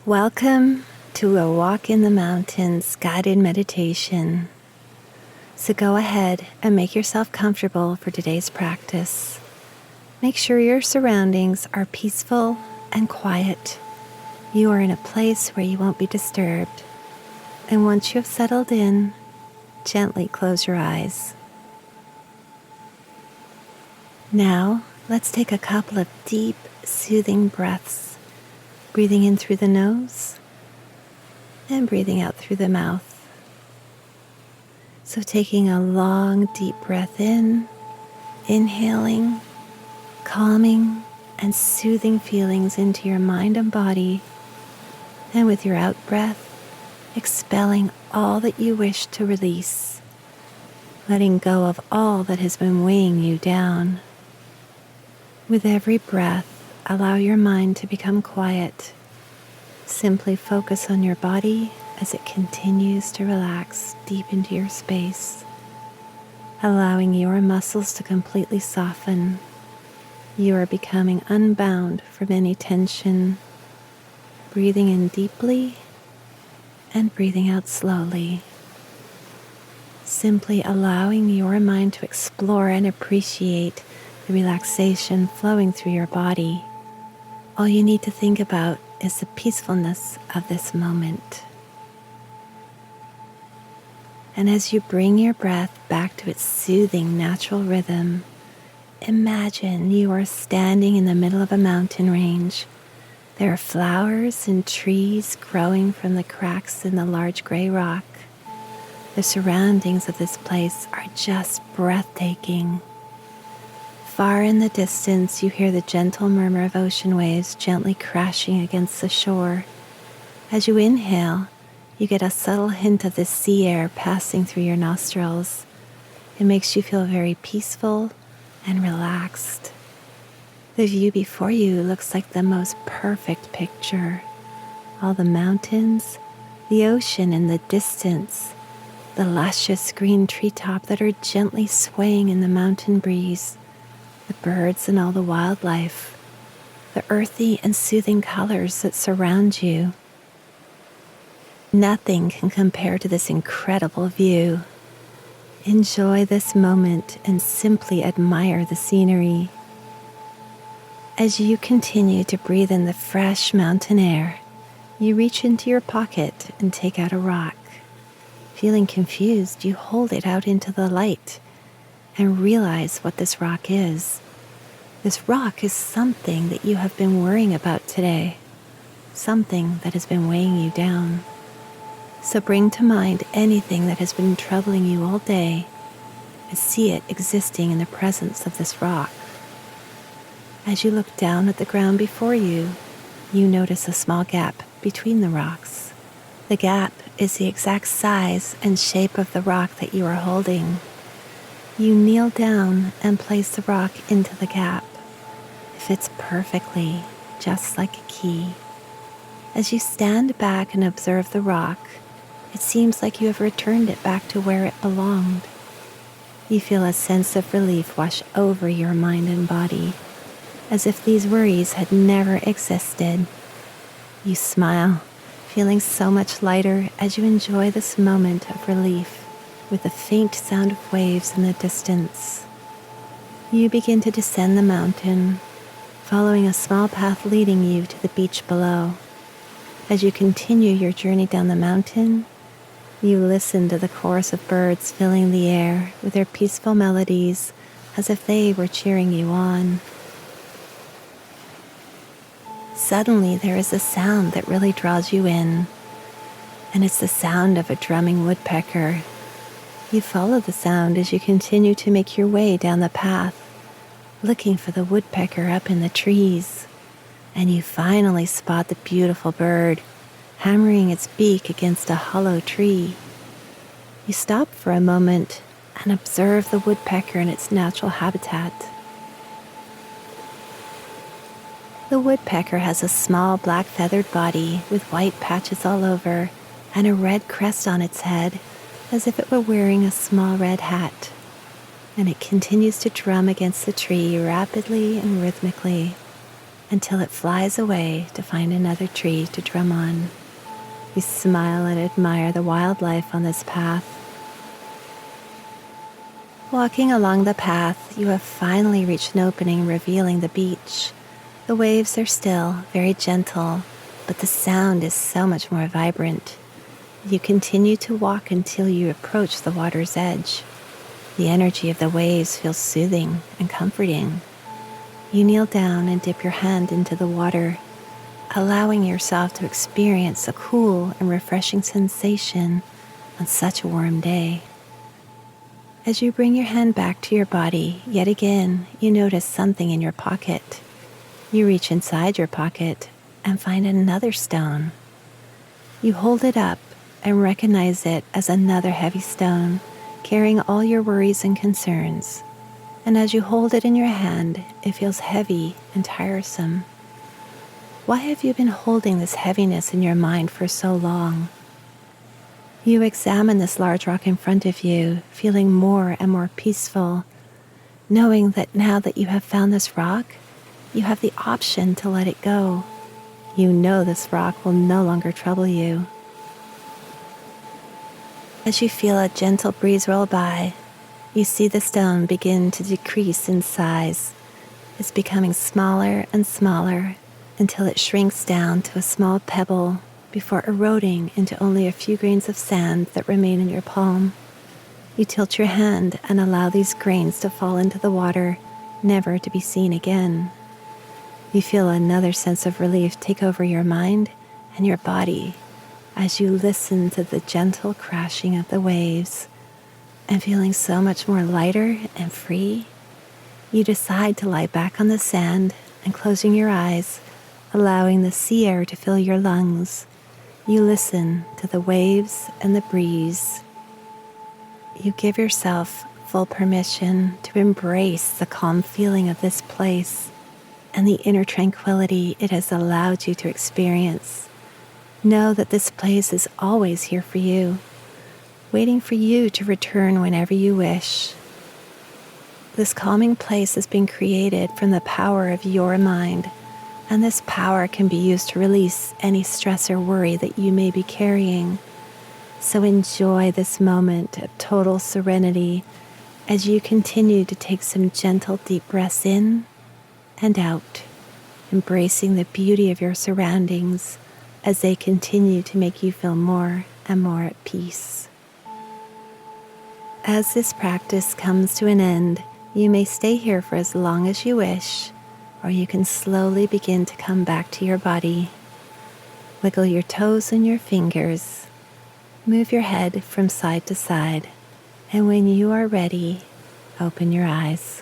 Welcome to a Walk in the Mountains guided meditation. So go ahead and make yourself comfortable for today's practice. Make sure your surroundings are peaceful and quiet. You are in a place where you won't be disturbed. And once you have settled in, gently close your eyes. Now, let's take a couple of deep, soothing breaths. Breathing in through the nose and breathing out through the mouth. So taking a long, deep breath in, inhaling, calming and soothing feelings into your mind and body. And with your out breath, expelling all that you wish to release, letting go of all that has been weighing you down. With every breath, allow your mind to become quiet. Simply focus on your body as it continues to relax deep into your space, allowing your muscles to completely soften. You are becoming unbound from any tension, breathing in deeply and breathing out slowly. Simply allowing your mind to explore and appreciate the relaxation flowing through your body. All you need to think about is the peacefulness of this moment. And as you bring your breath back to its soothing natural rhythm, imagine you are standing in the middle of a mountain range. There are flowers and trees growing from the cracks in the large gray rock. The surroundings of this place are just breathtaking. Far in the distance, you hear the gentle murmur of ocean waves gently crashing against the shore. As you inhale, you get a subtle hint of the sea air passing through your nostrils. It makes you feel very peaceful and relaxed. The view before you looks like the most perfect picture. All the mountains, the ocean in the distance, the luscious green treetop that are gently swaying in the mountain breeze, the birds and all the wildlife, the earthy and soothing colors that surround you. Nothing can compare to this incredible view. Enjoy this moment and simply admire the scenery. As you continue to breathe in the fresh mountain air, you reach into your pocket and take out a rock. Feeling confused, you hold it out into the light and realize what this rock is. This rock is something that you have been worrying about today, something that has been weighing you down. So bring to mind anything that has been troubling you all day and see it existing in the presence of this rock. As you look down at the ground before you, you notice a small gap between the rocks. The gap is the exact size and shape of the rock that you are holding. You kneel down and place the rock into the gap. It fits perfectly, just like a key. As you stand back and observe the rock, it seems like you have returned it back to where it belonged. You feel a sense of relief wash over your mind and body, as if these worries had never existed. You smile, feeling so much lighter as you enjoy this moment of relief with the faint sound of waves in the distance. You begin to descend the mountain, following a small path leading you to the beach below. As you continue your journey down the mountain, you listen to the chorus of birds filling the air with their peaceful melodies as if they were cheering you on. Suddenly, there is a sound that really draws you in, and it's the sound of a drumming woodpecker. You follow the sound as you continue to make your way down the path, looking for the woodpecker up in the trees, and you finally spot the beautiful bird hammering its beak against a hollow tree. You stop for a moment and observe the woodpecker in its natural habitat. The woodpecker has a small black feathered body with white patches all over and a red crest on its head, as if it were wearing a small red hat. And it continues to drum against the tree rapidly and rhythmically. until it flies away to find another tree to drum on. You smile and admire the wildlife on this path. Walking along the path, you have finally reached an opening revealing the beach. The waves are still very gentle, but the sound is so much more vibrant. You continue to walk until you approach the water's edge. The energy of the waves feels soothing and comforting. You kneel down and dip your hand into the water, allowing yourself to experience a cool and refreshing sensation on such a warm day. As you bring your hand back to your body, yet again, you notice something in your pocket. You reach inside your pocket and find another stone. You hold it up and recognize it as another heavy stone, carrying all your worries and concerns. And as you hold it in your hand, it feels heavy and tiresome. Why have you been holding this heaviness in your mind for so long? You examine this large rock in front of you, feeling more and more peaceful, knowing that now that you have found this rock, you have the option to let it go. You know this rock will no longer trouble you. As you feel a gentle breeze roll by, you see the stone begin to decrease in size. It's becoming smaller and smaller until it shrinks down to a small pebble before eroding into only a few grains of sand that remain in your palm. You tilt your hand and allow these grains to fall into the water, never to be seen again. You feel another sense of relief take over your mind and your body as you listen to the gentle crashing of the waves, and feeling so much more lighter and free, you decide to lie back on the sand and closing your eyes, allowing the sea air to fill your lungs. You listen to the waves and the breeze. You give yourself full permission to embrace the calm feeling of this place and the inner tranquility it has allowed you to experience. Know that this place is always here for you, waiting for you to return whenever you wish. This calming place has been created from the power of your mind, and this power can be used to release any stress or worry that you may be carrying. So enjoy this moment of total serenity as you continue to take some gentle deep breaths in and out, embracing the beauty of your surroundings as they continue to make you feel more and more at peace. As this practice comes to an end, you may stay here for as long as you wish, or you can slowly begin to come back to your body. Wiggle your toes and your fingers. Move your head from side to side, and when you are ready, open your eyes.